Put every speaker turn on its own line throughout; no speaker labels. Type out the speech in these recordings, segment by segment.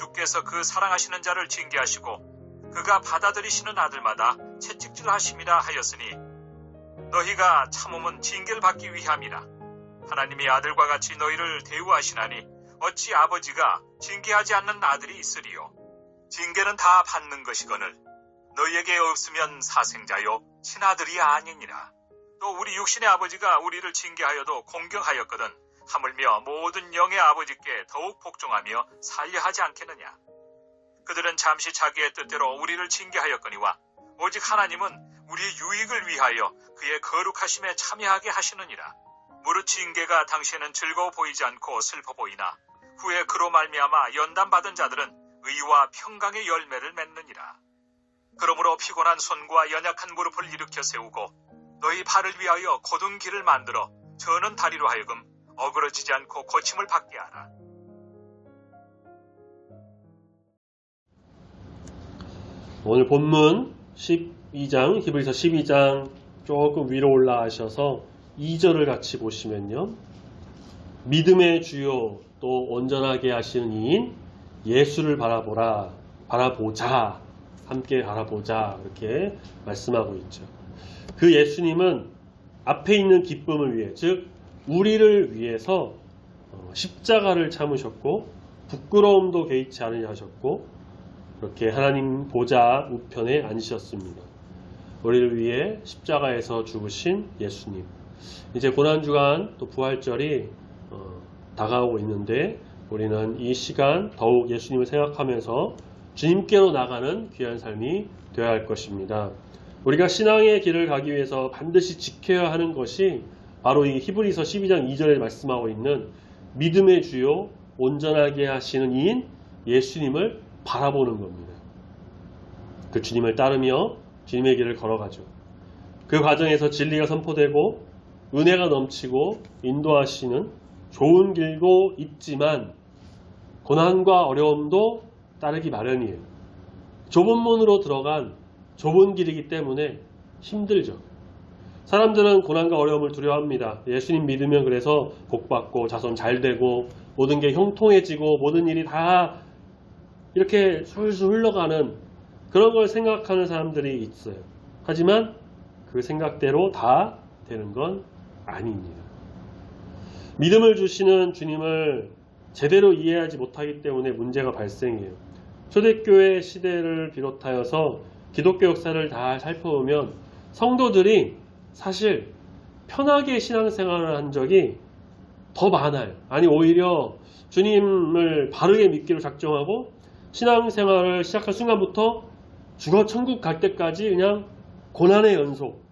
주께서 그 사랑하시는 자를 징계하시고 그가 받아들이시는 아들마다 채찍질하심이라 하였으니 너희가 참음은 징계를 받기 위함이라. 하나님이 아들과 같이 너희를 대우하시나니 어찌 아버지가 징계하지 않는 아들이 있으리요. 징계는 다 받는 것이거늘 너희에게 없으면 사생자요 친아들이 아니니라. 또 우리 육신의 아버지가 우리를 징계하여도 공경하였거든 하물며 모든 영의 아버지께 더욱 복종하며 살려 하지 않겠느냐. 그들은 잠시 자기의 뜻대로 우리를 징계하였거니와 오직 하나님은 우리의 유익을 위하여 그의 거룩하심에 참여하게 하시느니라. 무릇 징계가 당시에는 즐거워 보이지 않고 슬퍼 보이나 후에 그로 말미암아 연단받은 자들은 의와 평강의 열매를 맺느니라. 그러므로 피곤한 손과 연약한 무릎을 일으켜 세우고 너희 발을 위하여 곧은 길을 만들어 저는 다리로 하여금 어그러지지 않고 고침을 받게 하라.
오늘 본문 12장, 히브리서 12장 조금 위로 올라가셔서 2절을 같이 보시면요. 믿음의 주요 또 온전하게 하시는 이인 예수를 바라보자, 함께 바라보자 이렇게 말씀하고 있죠. 그 예수님은 앞에 있는 기쁨을 위해, 즉 우리를 위해서 십자가를 참으셨고 부끄러움도 개의치 않으려 하셨고 그렇게 하나님 보좌 우편에 앉으셨습니다. 우리를 위해 십자가에서 죽으신 예수님. 이제 고난주간 또 부활절이 다가오고 있는데 우리는 이 시간 더욱 예수님을 생각하면서 주님께로 나가는 귀한 삶이 되어야 할 것입니다. 우리가 신앙의 길을 가기 위해서 반드시 지켜야 하는 것이 바로 이 히브리서 12장 2절에 말씀하고 있는 믿음의 주요 온전하게 하시는 이인 예수님을 바라보는 겁니다. 그 주님을 따르며 주님의 길을 걸어가죠. 그 과정에서 진리가 선포되고 은혜가 넘치고 인도하시는 좋은 길도 있지만 고난과 어려움도 따르기 마련이에요. 좁은 문으로 들어간 좁은 길이기 때문에 힘들죠. 사람들은 고난과 어려움을 두려워합니다. 예수님 믿으면 그래서 복받고 자손 잘 되고 모든 게 형통해지고 모든 일이 다 이렇게 술술 흘러가는 그런 걸 생각하는 사람들이 있어요. 하지만 그 생각대로 다 되는 건 아닙니다. 믿음을 주시는 주님을 제대로 이해하지 못하기 때문에 문제가 발생해요. 초대교회 시대를 비롯하여서 기독교 역사를 다 살펴보면 성도들이 사실 편하게 신앙생활을 한 적이 더 많아요. 아니 오히려 주님을 바르게 믿기로 작정하고 신앙생활을 시작할 순간부터 죽어 천국 갈 때까지 그냥 고난의 연속,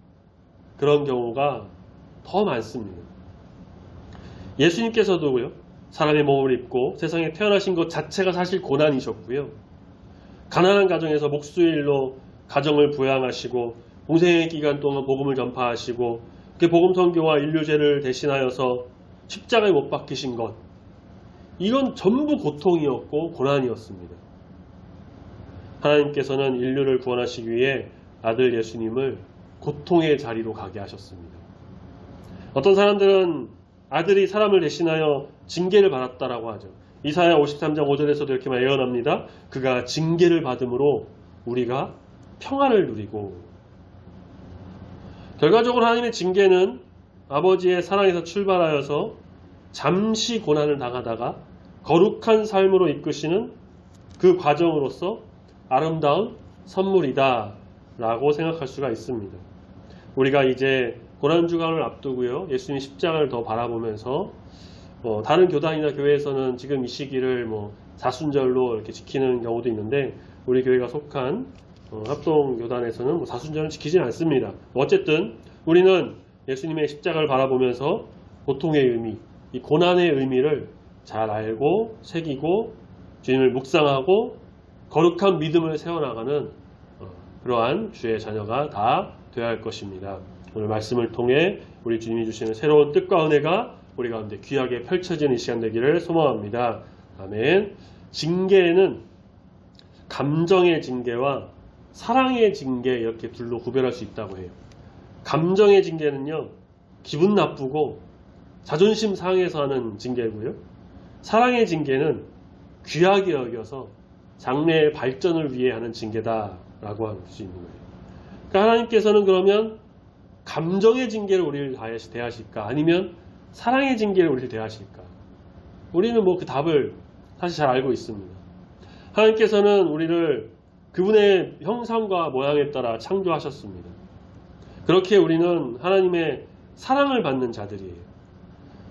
그런 경우가 더 많습니다. 예수님께서도요, 사람의 몸을 입고 세상에 태어나신 것 자체가 사실 고난이셨고요. 가난한 가정에서 목수일로 가정을 부양하시고 공생의 기간 동안 복음을 전파하시고 복음 선교와 인류죄를 대신하여서 십자가에 못 박히신 것, 이건 전부 고통이었고 고난이었습니다. 하나님께서는 인류를 구원하시기 위해 아들 예수님을 고통의 자리로 가게 하셨습니다. 어떤 사람들은 아들이 사람을 대신하여 징계를 받았다라고 하죠. 이사야 53장 5절에서도 이렇게 예언합니다. 그가 징계를 받음으로 우리가 평안을 누리고. 결과적으로 하나님의 징계는 아버지의 사랑에서 출발하여서 잠시 고난을 당하다가 거룩한 삶으로 이끄시는 그 과정으로서 아름다운 선물이다 라고 생각할 수가 있습니다. 우리가 이제 고난주간을 앞두고요, 예수님 십자가를 더 바라보면서 다른 교단이나 교회에서는 지금 이 시기를 사순절로 이렇게 지키는 경우도 있는데 우리 교회가 속한 합동교단에서는 사순절은 지키진 않습니다. 어쨌든 우리는 예수님의 십자가를 바라보면서 고통의 의미, 이 고난의 의미를 잘 알고 새기고 주님을 묵상하고 거룩한 믿음을 세워나가는 그러한 주의 자녀가 다 되어야 할 것입니다. 오늘 말씀을 통해 우리 주님이 주시는 새로운 뜻과 은혜가 우리 가운데 귀하게 펼쳐지는 시간 되기를 소망합니다. 아멘. 징계에는 감정의 징계와 사랑의 징계 이렇게 둘로 구별할 수 있다고 해요. 감정의 징계는요, 기분 나쁘고 자존심 상해서 하는 징계고요. 사랑의 징계는 귀하게 여겨서 장래의 발전을 위해 하는 징계다라고 할 수 있는 거예요. 그러니까 하나님께서는 그러면 감정의 징계를 우리를 대하실까? 아니면 사랑의 징계를 우리를 대하실까? 우리는 뭐 그 답을 사실 잘 알고 있습니다. 하나님께서는 우리를 그분의 형상과 모양에 따라 창조하셨습니다. 그렇게 우리는 하나님의 사랑을 받는 자들이에요.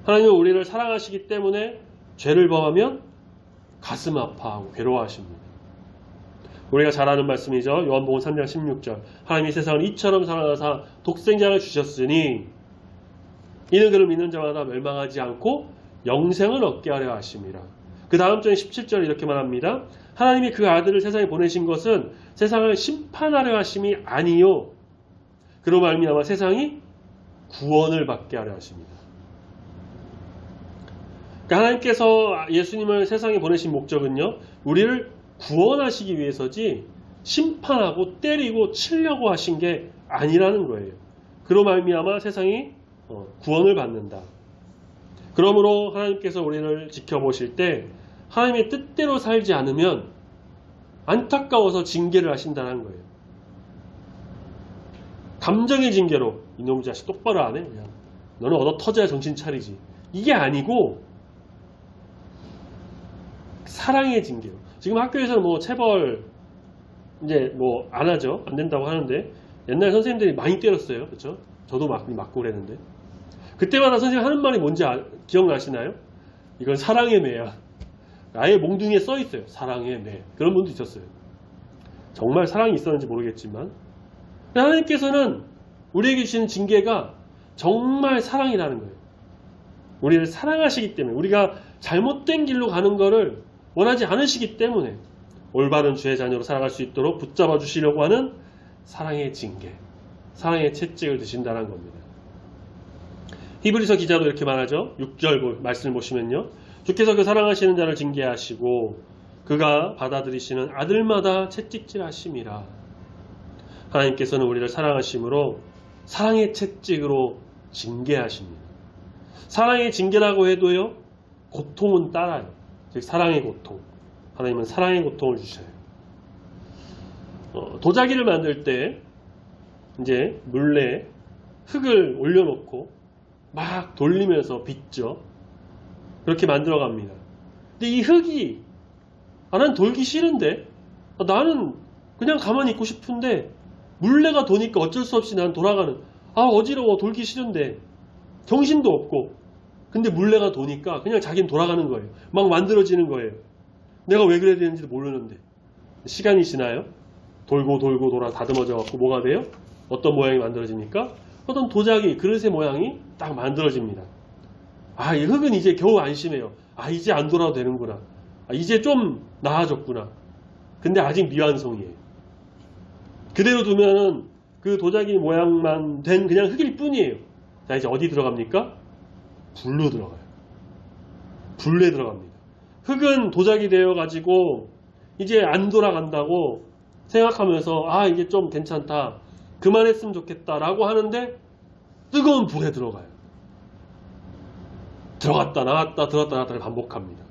하나님은 우리를 사랑하시기 때문에 죄를 범하면 가슴 아파하고 괴로워하십니다. 우리가 잘 아는 말씀이죠. 요한복음 3장 16절. 하나님이 세상을 이처럼 사랑하사 독생자를 주셨으니 이는 그를 믿는 자마다 멸망하지 않고 영생을 얻게 하려 하심이라. 그 다음 절에 17절 이렇게 말합니다. 하나님이 그 아들을 세상에 보내신 것은 세상을 심판하려 하심이 아니요 그로 말미암아 세상이 구원을 받게 하려 하십니다. 그러니까 하나님께서 예수님을 세상에 보내신 목적은요, 우리를 구원하시기 위해서지 심판하고 때리고 치려고 하신 게 아니라는 거예요. 그로 말미암아 세상이 구원을 받는다. 그러므로 하나님께서 우리를 지켜보실 때 하나님의 뜻대로 살지 않으면 안타까워서 징계를 하신다는 거예요. 감정의 징계로 이놈의 자식 똑바로 안 해? 그냥 너는 얻어 터져야 정신 차리지. 이게 아니고 사랑의 징계로. 지금 학교에서는 뭐 체벌 이제 뭐 안 하죠. 안 된다고 하는데 옛날 선생님들이 많이 때렸어요. 그렇죠? 저도 맞고 그랬는데 그때마다 선생님 하는 말이 뭔지 기억나시나요? 이건 사랑의 매야. 아예 몽둥이에 써 있어요. 사랑의 매. 그런 분도 있었어요. 정말 사랑이 있었는지 모르겠지만 하나님께서는 우리에게 주시는 징계가 정말 사랑이라는 거예요. 우리를 사랑하시기 때문에 우리가 잘못된 길로 가는 거를 원하지 않으시기 때문에 올바른 주의 자녀로 살아갈 수 있도록 붙잡아 주시려고 하는 사랑의 징계, 사랑의 채찍을 드신다는 겁니다. 히브리서 기자도 이렇게 말하죠. 6절 말씀을 보시면요. 주께서 그 사랑하시는 자를 징계하시고 그가 받아들이시는 아들마다 채찍질 하심이라. 하나님께서는 우리를 사랑하심으로 사랑의 채찍으로 징계하십니다. 사랑의 징계라고 해도요. 고통은 따라요. 즉 사랑의 고통. 하나님은 사랑의 고통을 주셔요. 도자기를 만들 때 이제 물레에 흙을 올려놓고 막 돌리면서 빚죠. 그렇게 만들어 갑니다. 근데 이 흙이 난 돌기 싫은데 나는 그냥 가만히 있고 싶은데 물레가 도니까 어쩔 수 없이 난 돌아가는 어지러워 돌기 싫은데 정신도 없고 근데 물레가 도니까 그냥 자기는 돌아가는 거예요. 막 만들어지는 거예요. 내가 왜 그래야 되는지도 모르는데 시간이 지나요. 돌고 돌아 다듬어져 갖고 뭐가 돼요? 어떤 모양이 만들어집니까? 어떤 도자기 그릇의 모양이 딱 만들어집니다. 이 흙은 이제 겨우 안심해요. 이제 안 돌아도 되는구나. 이제 좀 나아졌구나. 근데 아직 미완성이에요. 그대로 두면은 그 도자기 모양만 된 그냥 흙일 뿐이에요. 자, 이제 어디 들어갑니까? 불로 들어가요. 불에 들어갑니다. 흙은 도자기 되어가지고 이제 안 돌아간다고 생각하면서 이게 좀 괜찮다. 그만했으면 좋겠다라고 하는데 뜨거운 불에 들어가요. 들어갔다 나왔다 들어갔다 나왔다를 반복합니다.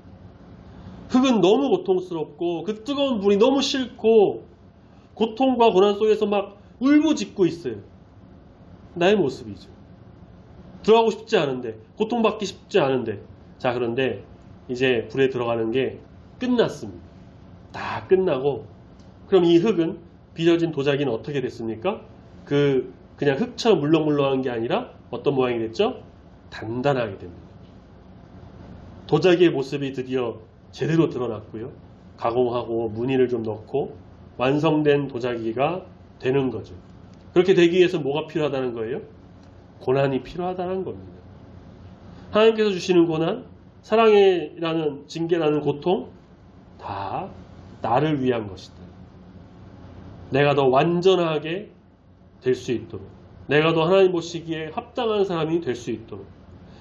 흙은 너무 고통스럽고 그 뜨거운 불이 너무 싫고 고통과 고난 속에서 막 울부짖고 있어요. 나의 모습이죠. 들어가고 싶지 않은데 고통받기 쉽지 않은데 자 그런데 이제 불에 들어가는 게 끝났습니다. 다 끝나고 그럼 이 흙은 빚어진 도자기는 어떻게 됐습니까? 그냥 흙처럼 물렁물렁한 게 아니라 어떤 모양이 됐죠? 단단하게 됩니다. 도자기의 모습이 드디어 제대로 드러났고요. 가공하고 무늬를 좀 넣고 완성된 도자기가 되는 거죠. 그렇게 되기 위해서 뭐가 필요하다는 거예요? 고난이 필요하다는 겁니다. 하나님께서 주시는 고난, 사랑이라는 징계라는 고통 다 나를 위한 것이다. 내가 더 완전하게 될 수 있도록 내가 더 하나님 보시기에 합당한 사람이 될 수 있도록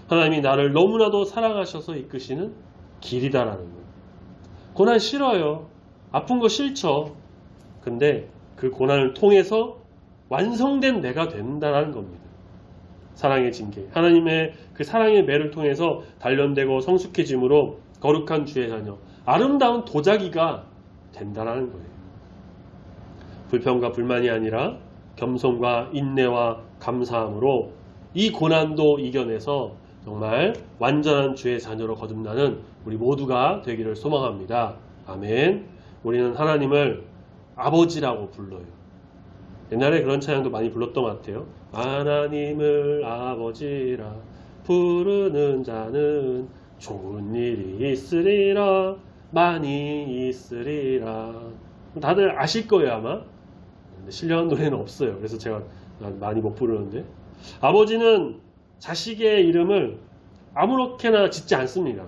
하나님이 나를 너무나도 사랑하셔서 이끄시는 길이다라는 거예요. 고난 싫어요. 아픈 거 싫죠. 근데 그 고난을 통해서 완성된 내가 된다는 겁니다. 사랑의 징계. 하나님의 그 사랑의 매를 통해서 단련되고 성숙해짐으로 거룩한 주의 자녀. 아름다운 도자기가 된다라는 거예요. 불평과 불만이 아니라 겸손과 인내와 감사함으로 이 고난도 이겨내서 정말 완전한 주의 자녀로 거듭나는 우리 모두가 되기를 소망합니다. 아멘. 우리는 하나님을 아버지라고 불러요. 옛날에 그런 찬양도 많이 불렀던 것 같아요. 하나님을 아버지라 부르는 자는 좋은 일이 있으리라, 많이 있으리라. 다들 아실 거예요 아마. 근데 신령한 노래는 없어요. 그래서 제가 많이 못 부르는데, 아버지는 자식의 이름을 아무렇게나 짓지 않습니다.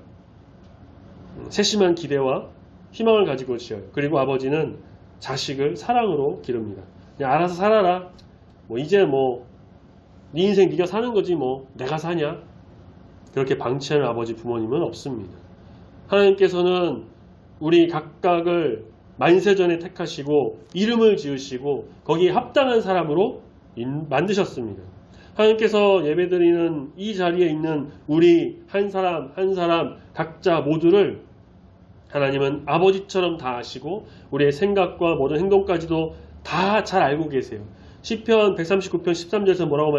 세심한 기대와 희망을 가지고 지어요. 그리고 아버지는 자식을 사랑으로 기릅니다. 그냥 알아서 살아라. 이제 네 인생 네가 사는 거지 내가 사냐? 그렇게 방치하는 아버지 부모님은 없습니다. 하나님께서는 우리 각각을 만세전에 택하시고 이름을 지으시고 거기에 합당한 사람으로 만드셨습니다. 하나님께서 예배드리는 이 자리에 있는 우리 한 사람 한 사람 각자 모두를 하나님은 아버지처럼 다 아시고 우리의 생각과 모든 행동까지도 다 잘 알고 계세요. 시편 139편 13절에서 뭐라고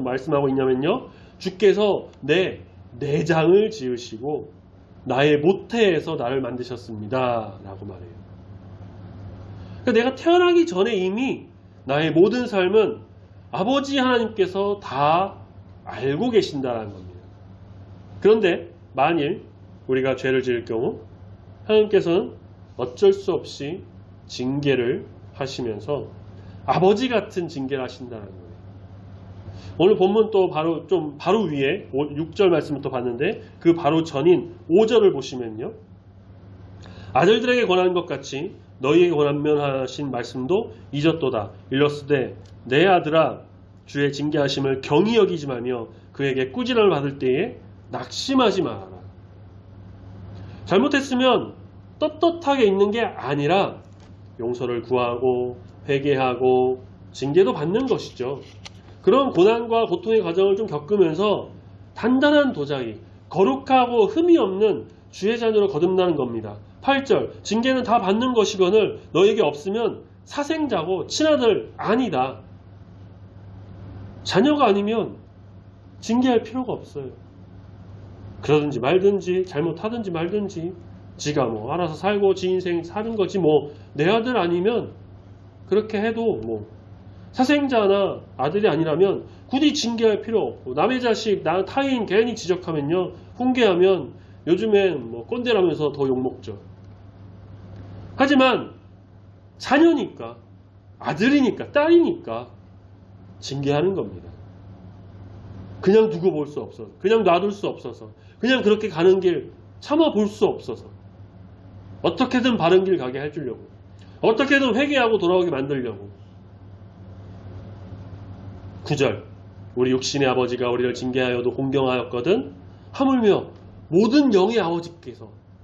말씀하고 있냐면요, 주께서 내 내장을 지으시고 나의 모태에서 나를 만드셨습니다 라고 말해요. 그러니까 내가 태어나기 전에 이미 나의 모든 삶은 아버지 하나님께서 다 알고 계신다는 겁니다. 그런데 만일 우리가 죄를 지을 경우 하나님께서는 어쩔 수 없이 징계를 하시면서 아버지 같은 징계를 하신다는 거예요. 오늘 본문 또 바로 위에 6절 말씀을 또 봤는데 그 바로 전인 5절을 보시면요, 아들들에게 권한 것 같이 너희에게 권면하신 말씀도 잊었도다. 일러스되 내 아들아 주의 징계하심을 경히 여기지 말며 그에게 꾸지람을 받을 때에 낙심하지 말아라. 잘못했으면 떳떳하게 있는 게 아니라 용서를 구하고 회개하고 징계도 받는 것이죠. 그런 고난과 고통의 과정을 좀 겪으면서 단단한 도자기, 거룩하고 흠이 없는 주의 자녀로 거듭나는 겁니다. 8절, 징계는 다 받는 것이거늘 너에게 없으면 사생자고 친아들 아니다. 자녀가 아니면 징계할 필요가 없어요. 그러든지 말든지 잘못하든지 말든지 지가 알아서 살고 지 인생 사는 거지 내 아들 아니면 그렇게 해도 사생자나 아들이 아니라면 굳이 징계할 필요 없고, 남의 자식, 타인 괜히 지적하면요, 훈계하면 요즘엔 꼰대라면서 더 욕먹죠. 하지만 자녀니까, 아들이니까, 딸이니까 징계하는 겁니다. 그냥 두고 볼 수 없어서, 그냥 놔둘 수 없어서, 그냥 그렇게 가는 길 참아 볼 수 없어서 어떻게든 바른 길 가게 해주려고, 어떻게든 회개하고 돌아오게 만들려고. 9절, 우리 육신의 아버지가 우리를 징계하여도 공경하였거든 하물며 모든 영의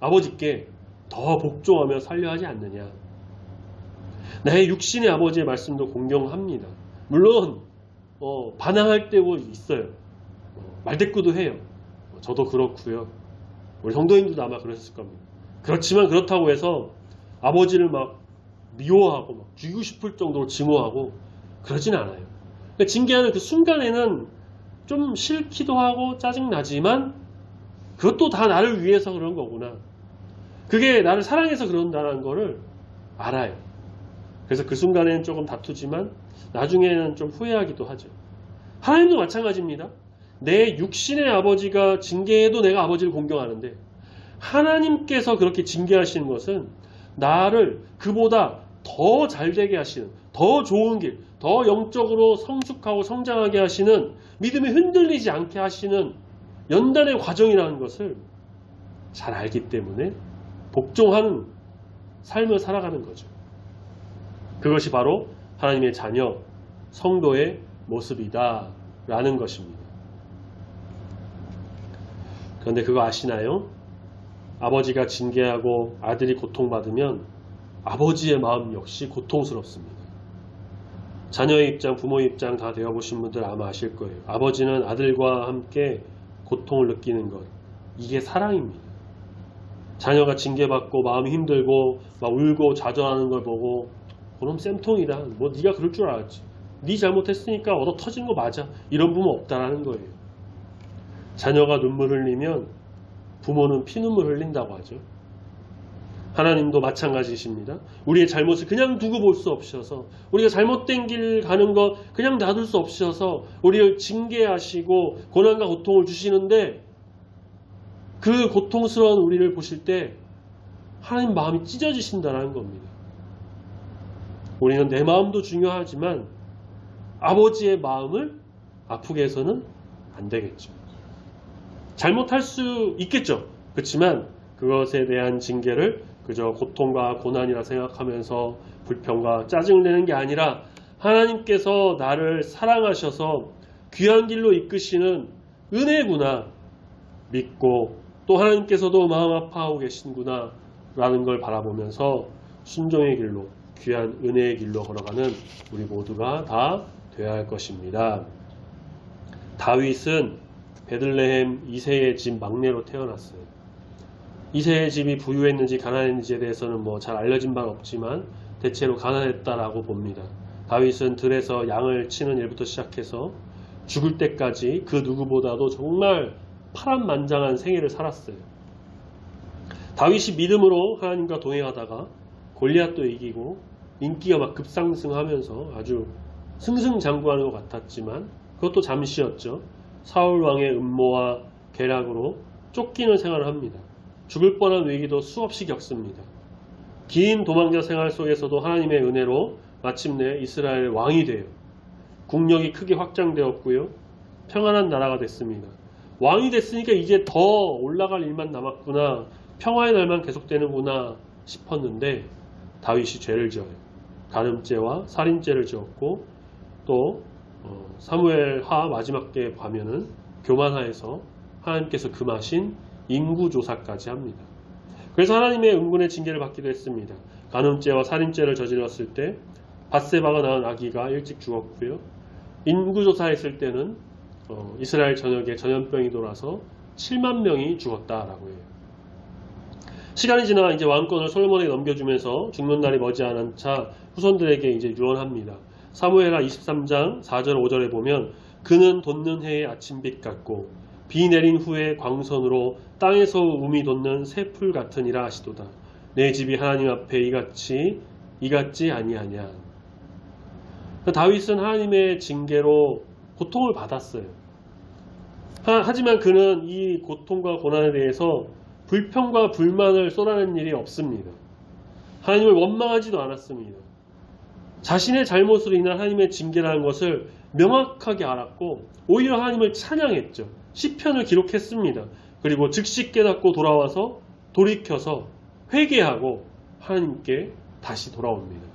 아버지께 더 복종하며 살려하지 않느냐. 나의 육신의 아버지의 말씀도 공경합니다. 물론 반항할 때도 있어요. 말대꾸도 해요. 저도 그렇고요. 우리 성도님들도 아마 그랬을 겁니다. 그렇지만 그렇다고 해서 아버지를 미워하고 죽이고 싶을 정도로 증오하고 그러진 않아요. 그러니까 징계하는 그 순간에는 좀 싫기도 하고 짜증나지만 그것도 다 나를 위해서 그런 거구나, 그게 나를 사랑해서 그런다는 거를 알아요. 그래서 그 순간에는 조금 다투지만 나중에는 좀 후회하기도 하죠. 하나님도 마찬가지입니다. 내 육신의 아버지가 징계해도 내가 아버지를 공경하는데 하나님께서 그렇게 징계하시는 것은 나를 그보다 더 잘되게 하시는, 더 좋은 길, 더 영적으로 성숙하고 성장하게 하시는, 믿음이 흔들리지 않게 하시는 연단의 과정이라는 것을 잘 알기 때문에 복종하는 삶을 살아가는 거죠. 그것이 바로 하나님의 자녀, 성도의 모습이다 라는 것입니다. 그런데 그거 아시나요? 아버지가 징계하고 아들이 고통받으면 아버지의 마음 역시 고통스럽습니다. 자녀의 입장, 부모의 입장 다 되어보신 분들 아마 아실 거예요. 아버지는 아들과 함께 고통을 느끼는 것, 이게 사랑입니다. 자녀가 징계받고 마음이 힘들고 막 울고 좌절하는 걸 보고 그럼 쌤통이다. 뭐 네가 그럴 줄 알았지. 네 잘못했으니까 얻어 터진 거 맞아. 이런 부모 없다라는 거예요. 자녀가 눈물 흘리면 부모는 피눈물 흘린다고 하죠. 하나님도 마찬가지십니다. 우리의 잘못을 그냥 두고 볼 수 없으셔서 우리가 잘못된 길 가는 거 그냥 놔둘 수 없으셔서 우리를 징계하시고 고난과 고통을 주시는데 그 고통스러운 우리를 보실 때 하나님 마음이 찢어지신다는 겁니다. 우리는 내 마음도 중요하지만 아버지의 마음을 아프게 해서는 안 되겠죠. 잘못할 수 있겠죠. 그렇지만 그것에 대한 징계를 그저 고통과 고난이라 생각하면서 불평과 짜증을 내는 게 아니라 하나님께서 나를 사랑하셔서 귀한 길로 이끄시는 은혜구나 믿고 또 하나님께서도 마음 아파하고 계신구나 라는 걸 바라보면서 순종의 길로 귀한 은혜의 길로 걸어가는 우리 모두가 다 되어야 할 것입니다. 다윗은 베들레헴 이새의 집 막내로 태어났어요. 이새의 집이 부유했는지 가난했는지에 대해서는 뭐 잘 알려진 바는 없지만 대체로 가난했다라고 봅니다. 다윗은 들에서 양을 치는 일부터 시작해서 죽을 때까지 그 누구보다도 정말 파란만장한 생애를 살았어요. 다윗이 믿음으로 하나님과 동행하다가 골리앗도 이기고 인기가 막 급상승하면서 아주 승승장구하는 것 같았지만 그것도 잠시였죠. 사울 왕의 음모와 계략으로 쫓기는 생활을 합니다. 죽을 뻔한 위기도 수없이 겪습니다. 긴 도망자 생활 속에서도 하나님의 은혜로 마침내 이스라엘 왕이 돼요. 국력이 크게 확장되었고요. 평안한 나라가 됐습니다. 왕이 됐으니까 이제 더 올라갈 일만 남았구나. 평화의 날만 계속되는구나 싶었는데 다윗이 죄를 지어요. 간음죄와 살인죄를 지었고 또 사무엘하 마지막 때에 가면은 교만하에서 하나님께서 금하신 인구조사까지 합니다. 그래서 하나님의 은군의 징계를 받기도 했습니다. 간음죄와 살인죄를 저질렀을 때 밧세바가 낳은 아기가 일찍 죽었고요. 인구조사했을 때는 이스라엘 전역에 전염병이 돌아서 7만 명이 죽었다라고 해요. 시간이 지나 이제 왕권을 솔로몬에게 넘겨주면서 죽는 날이 머지않은 차 후손들에게 이제 유언합니다. 사무엘하 23장 4절 5절에 보면 그는 돋는 해의 아침빛 같고 비 내린 후에 광선으로 땅에서 움이 돋는 새 풀 같으니라 하시도다. 내 집이 하나님 앞에 이같지 아니하냐. 다윗은 하나님의 징계로 고통을 받았어요. 하지만 그는 이 고통과 고난에 대해서 불평과 불만을 쏟아낸 일이 없습니다. 하나님을 원망하지도 않았습니다. 자신의 잘못으로 인한 하나님의 징계라는 것을 명확하게 알았고 오히려 하나님을 찬양했죠. 시편을 기록했습니다. 그리고 즉시 깨닫고 돌아와서 돌이켜서 회개하고 하나님께 다시 돌아옵니다.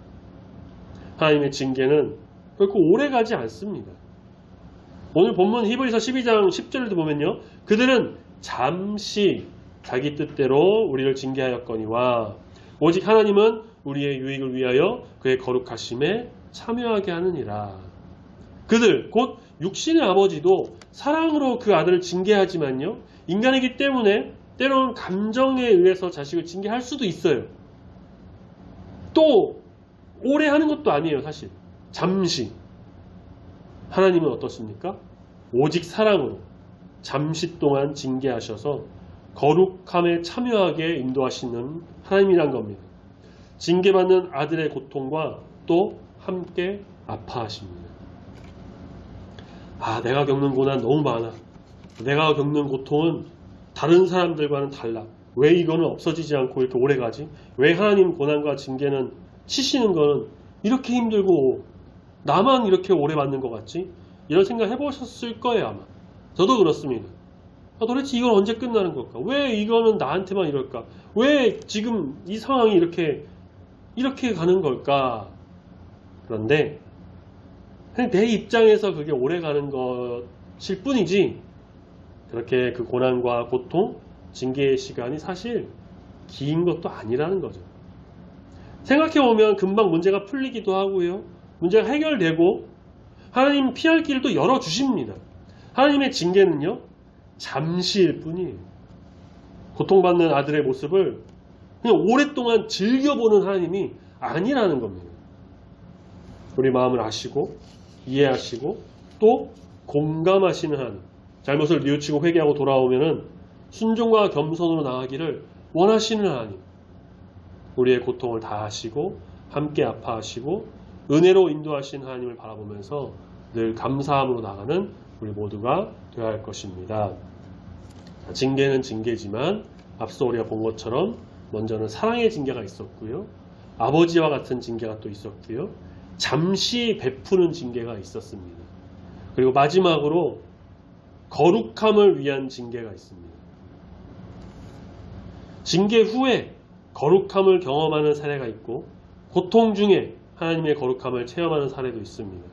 하나님의 징계는 결코 오래가지 않습니다. 오늘 본문 히브리서 12장 10절에도 보면요. 그들은 잠시 자기 뜻대로 우리를 징계하였거니와 오직 하나님은 우리의 유익을 위하여 그의 거룩하심에 참여하게 하느니라. 그들 곧 육신의 아버지도 사랑으로 그 아들을 징계하지만요. 인간이기 때문에 때로는 감정에 의해서 자식을 징계할 수도 있어요. 또 오래 하는 것도 아니에요. 사실 잠시. 하나님은 어떻습니까? 오직 사랑으로 잠시 동안 징계하셔서 거룩함에 참여하게 인도하시는 하나님이란 겁니다. 징계받는 아들의 고통과 또 함께 아파하십니다. 내가 겪는 고난 너무 많아. 내가 겪는 고통은 다른 사람들과는 달라. 왜 이거는 없어지지 않고 이렇게 오래 가지? 왜 하나님 고난과 징계는 치시는 거는 이렇게 힘들고 나만 이렇게 오래 받는 것 같지? 이런 생각 해보셨을 거예요 아마. 저도 그렇습니다. 도대체 이건 언제 끝나는 걸까? 왜 이거는 나한테만 이럴까? 왜 지금 이 상황이 이렇게 가는 걸까? 그런데 그냥 내 입장에서 그게 오래 가는 것일 뿐이지 그렇게 그 고난과 고통, 징계의 시간이 사실 긴 것도 아니라는 거죠. 생각해보면 금방 문제가 풀리기도 하고요. 문제가 해결되고 하나님 피할 길을 또 열어주십니다. 하나님의 징계는요. 잠시일 뿐이에요. 고통받는 아들의 모습을 그냥 오랫동안 즐겨보는 하나님이 아니라는 겁니다. 우리 마음을 아시고 이해하시고 또 공감하시는 하나님, 잘못을 뉘우치고 회개하고 돌아오면은 순종과 겸손으로 나아가기를 원하시는 하나님, 우리의 고통을 다 아시고 함께 아파하시고 은혜로 인도하신 하나님을 바라보면서 늘 감사함으로 나가는 우리 모두가 되어야 할 것입니다. 징계는 징계지만 앞서 우리가 본 것처럼 먼저는 사랑의 징계가 있었고요. 아버지와 같은 징계가 또 있었고요. 잠시 베푸는 징계가 있었습니다. 그리고 마지막으로 거룩함을 위한 징계가 있습니다. 징계 후에 거룩함을 경험하는 사례가 있고 고통 중에 하나님의 거룩함을 체험하는 사례도 있습니다.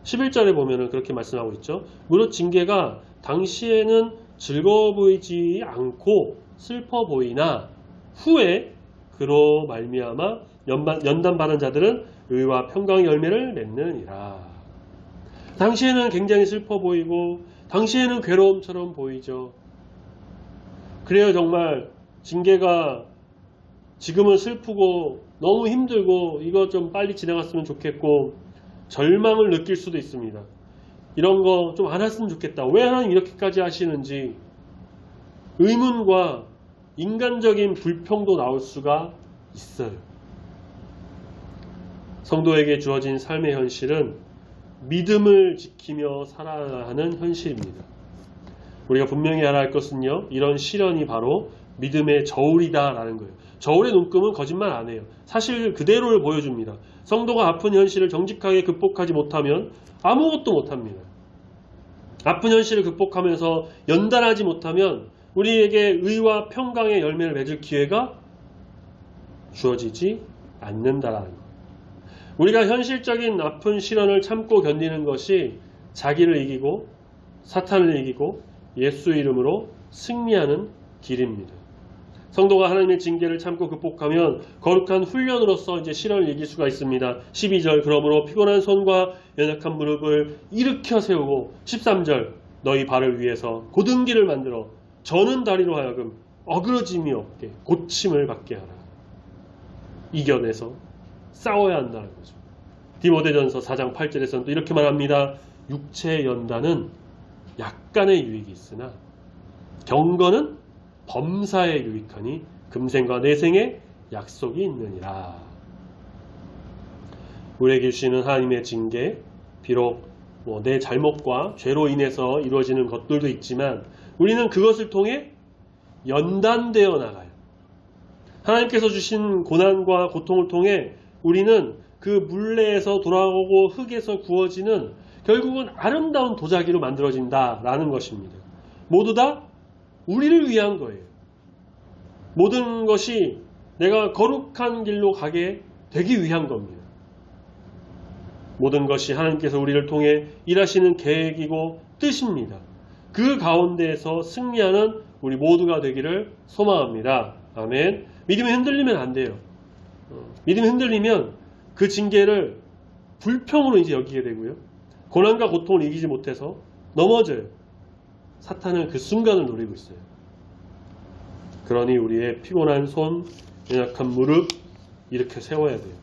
11절에 보면 그렇게 말씀하고 있죠. 무릇 징계가 당시에는 즐거워 보이지 않고 슬퍼 보이나 후에 그로 말미암아 연단받은 자들은 의와 평강의 열매를 맺느니라. 당시에는 굉장히 슬퍼 보이고 당시에는 괴로움처럼 보이죠. 그래요. 정말 징계가 지금은 슬프고 너무 힘들고 이거 좀 빨리 지나갔으면 좋겠고 절망을 느낄 수도 있습니다. 이런 거 좀 안 했으면 좋겠다. 왜 하나님 이렇게까지 하시는지 의문과 인간적인 불평도 나올 수가 있어요. 성도에게 주어진 삶의 현실은 믿음을 지키며 살아야 하는 현실입니다. 우리가 분명히 알아야 할 것은요, 이런 시련이 바로 믿음의 저울이다라는 거예요. 저울의 눈금은 거짓말 안 해요. 사실 그대로를 보여줍니다. 성도가 아픈 현실을 정직하게 극복하지 못하면 아무것도 못합니다. 아픈 현실을 극복하면서 연단하지 못하면 우리에게 의와 평강의 열매를 맺을 기회가 주어지지 않는다라는 거예요. 우리가 현실적인 아픈 시련을 참고 견디는 것이 자기를 이기고 사탄을 이기고 예수 이름으로 승리하는 길입니다. 성도가 하나님의 징계를 참고 극복하면 거룩한 훈련으로서 이제 시련을 이길 수가 있습니다. 12절 그러므로 피곤한 손과 연약한 무릎을 일으켜 세우고 13절 너희 발을 위해서 곧은 길을 만들어 저는 다리로 하여금 어그러짐이 없게 고침을 받게 하라. 이겨내서 싸워야 한다는 거죠. 디모데전서 4장 8절에서는 또 이렇게 말합니다. 육체의 연단은 약간의 유익이 있으나 경건은 범사에 유익하니 금생과 내생에 약속이 있느니라. 우리에게 주시는 하나님의 징계, 비록 내 잘못과 죄로 인해서 이루어지는 것들도 있지만 우리는 그것을 통해 연단되어 나가요. 하나님께서 주신 고난과 고통을 통해 우리는 그 물레에서 돌아오고 흙에서 구워지는 결국은 아름다운 도자기로 만들어진다라는 것입니다. 모두 다 우리를 위한 거예요. 모든 것이 내가 거룩한 길로 가게 되기 위한 겁니다. 모든 것이 하나님께서 우리를 통해 일하시는 계획이고 뜻입니다. 그 가운데에서 승리하는 우리 모두가 되기를 소망합니다. 아멘. 믿음이 흔들리면 안 돼요. 믿음이 흔들리면 그 징계를 불평으로 이제 여기게 되고요. 고난과 고통을 이기지 못해서 넘어져요. 사탄은 그 순간을 노리고 있어요. 그러니 우리의 피곤한 손, 연약한 무릎 이렇게 세워야 돼요.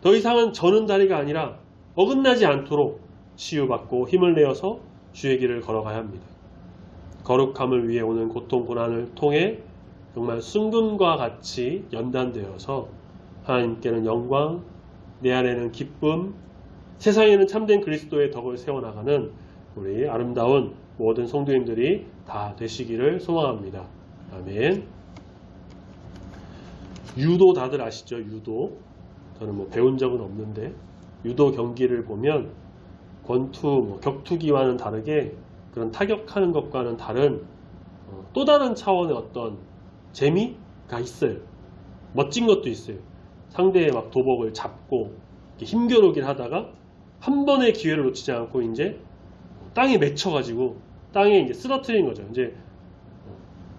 더 이상은 저는 다리가 아니라 어긋나지 않도록 치유받고 힘을 내어서 주의 길을 걸어가야 합니다. 거룩함을 위해 오는 고통, 고난을 통해 정말 순금과 같이 연단되어서 하나님께는 영광, 내 안에는 기쁨, 세상에는 참된 그리스도의 덕을 세워나가는 우리 아름다운 모든 성도님들이 다 되시기를 소망합니다. 아멘. 유도 다들 아시죠? 유도. 저는 배운 적은 없는데 유도 경기를 보면 권투, 격투기와는 다르게 그런 타격하는 것과는 다른 또 다른 차원의 어떤 재미가 있어요. 멋진 것도 있어요. 상대의 도복을 잡고 힘겨루긴 하다가 한 번의 기회를 놓치지 않고 이제 땅에 맺혀가지고 땅에 이제 쓰러뜨린 거죠. 이제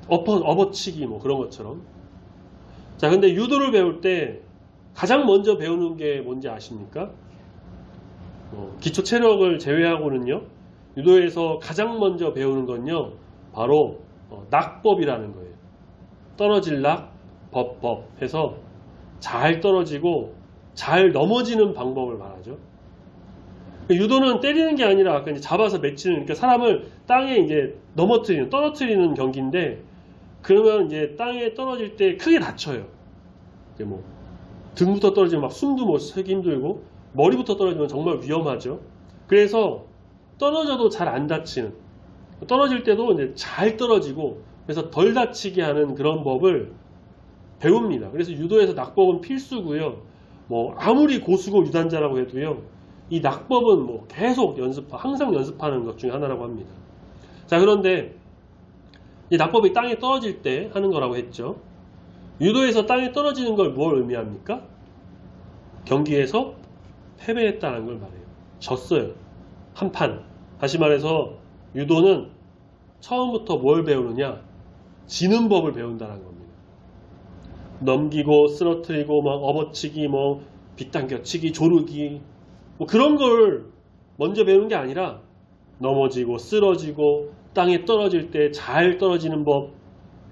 업어치기 그런 것처럼. 자, 근데 유도를 배울 때 가장 먼저 배우는 게 뭔지 아십니까? 기초 체력을 제외하고는요. 유도에서 가장 먼저 배우는 건요. 바로 낙법이라는 거예요. 떨어질락 법 해서 잘 떨어지고 잘 넘어지는 방법을 말하죠. 유도는 때리는 게 아니라 아까 이제 잡아서 맺히는, 그러니까 사람을 땅에 이제 떨어뜨리는 경기인데, 그러면 이제 땅에 떨어질 때 크게 다쳐요. 이제 뭐 등부터 떨어지면 막 숨도 못 쉬기 힘들고, 머리부터 떨어지면 정말 위험하죠. 그래서 떨어져도 잘 안 다치는, 떨어질 때도 이제 잘 떨어지고, 그래서 덜 다치게 하는 그런 법을 배웁니다. 그래서 유도에서 낙법은 필수고요. 뭐 아무리 고수고 유단자라고 해도요, 이 낙법은 뭐 계속 항상 연습하는 것 중에 하나라고 합니다. 자, 그런데 이 낙법이 땅에 떨어질 때 하는 거라고 했죠. 유도에서 땅에 떨어지는 걸 뭘 의미합니까? 경기에서 패배했다는 걸 말해요. 졌어요. 한 판. 다시 말해서 유도는 처음부터 뭘 배우느냐? 지는 법을 배운다는 겁니다. 넘기고 쓰러뜨리고 막 업어치기, 뭐 빗당겨치기, 조르기, 뭐 그런 걸 먼저 배우는 게 아니라 넘어지고 쓰러지고 땅에 떨어질 때 잘 떨어지는 법,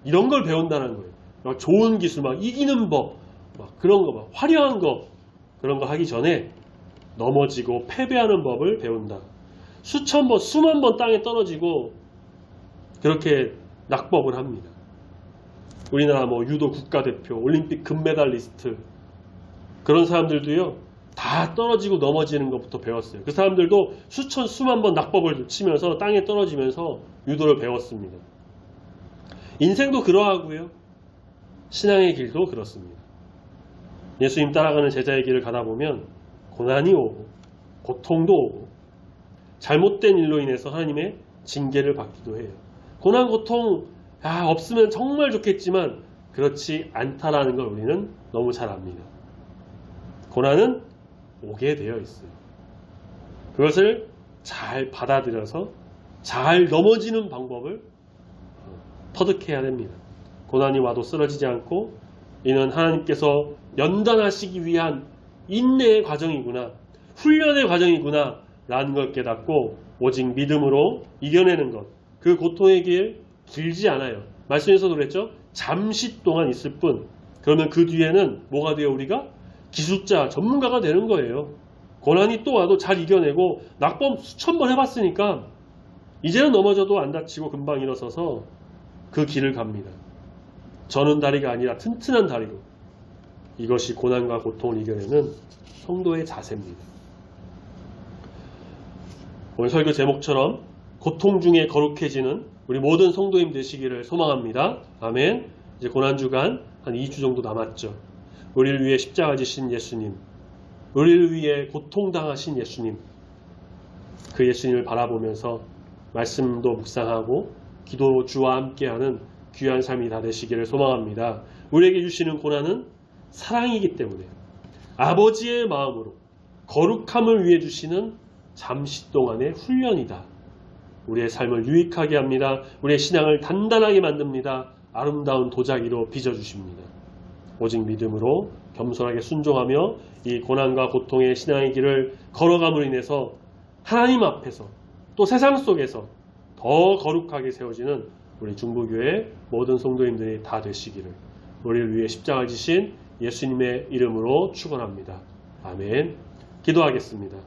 이런 걸 배운다는 거예요. 막 좋은 기술, 막 이기는 법, 막 그런 거, 막 화려한 거, 그런 거 하기 전에 넘어지고 패배하는 법을 배운다. 수만 번 땅에 떨어지고 그렇게 낙법을 합니다. 우리나라 뭐 유도 국가대표, 올림픽 금메달리스트, 그런 사람들도요, 다 떨어지고 넘어지는 것부터 배웠어요. 그 사람들도 수만 번 낙법을 치면서 땅에 떨어지면서 유도를 배웠습니다. 인생도 그러하고요, 신앙의 길도 그렇습니다. 예수님 따라가는 제자의 길을 가다 보면 고난이 오고 고통도 오고 잘못된 일로 인해서 하나님의 징계를 받기도 해요. 고난 고통 없으면 정말 좋겠지만 그렇지 않다라는 걸 우리는 너무 잘 압니다. 고난은 오게 되어 있어요. 그것을 잘 받아들여서 잘 넘어지는 방법을 터득해야 됩니다. 고난이 와도 쓰러지지 않고, 이는 하나님께서 연단하시기 위한 인내의 과정이구나, 훈련의 과정이구나 라는 걸 깨닫고 오직 믿음으로 이겨내는 것, 그 고통의 길 길지 않아요. 말씀에서도 그랬죠. 잠시 동안 있을 뿐. 그러면 그 뒤에는 뭐가 돼요? 우리가 기술자, 전문가가 되는 거예요. 고난이 또 와도 잘 이겨내고, 낙법 수천 번 해봤으니까 이제는 넘어져도 안 다치고 금방 일어서서 그 길을 갑니다. 저는 다리가 아니라 튼튼한 다리로. 이것이 고난과 고통을 이겨내는 성도의 자세입니다. 오늘 설교 제목처럼 고통 중에 거룩해지는 우리 모든 성도님 되시기를 소망합니다. 아멘. 이제 고난주간 한 2주 정도 남았죠. 우리를 위해 십자가 지신 예수님, 우리를 위해 고통당하신 예수님, 그 예수님을 바라보면서 말씀도 묵상하고 기도로 주와 함께하는 귀한 삶이 다 되시기를 소망합니다. 우리에게 주시는 고난은 사랑이기 때문에 아버지의 마음으로 거룩함을 위해 주시는 잠시 동안의 훈련이다. 우리의 삶을 유익하게 합니다. 우리의 신앙을 단단하게 만듭니다. 아름다운 도자기로 빚어주십니다. 오직 믿음으로 겸손하게 순종하며 이 고난과 고통의 신앙의 길을 걸어감으로 인해서 하나님 앞에서 또 세상 속에서 더 거룩하게 세워지는 우리 중부교회 모든 성도님들이 다 되시기를 우리를 위해 십자가를 지신 예수님의 이름으로 축원합니다. 아멘. 기도하겠습니다.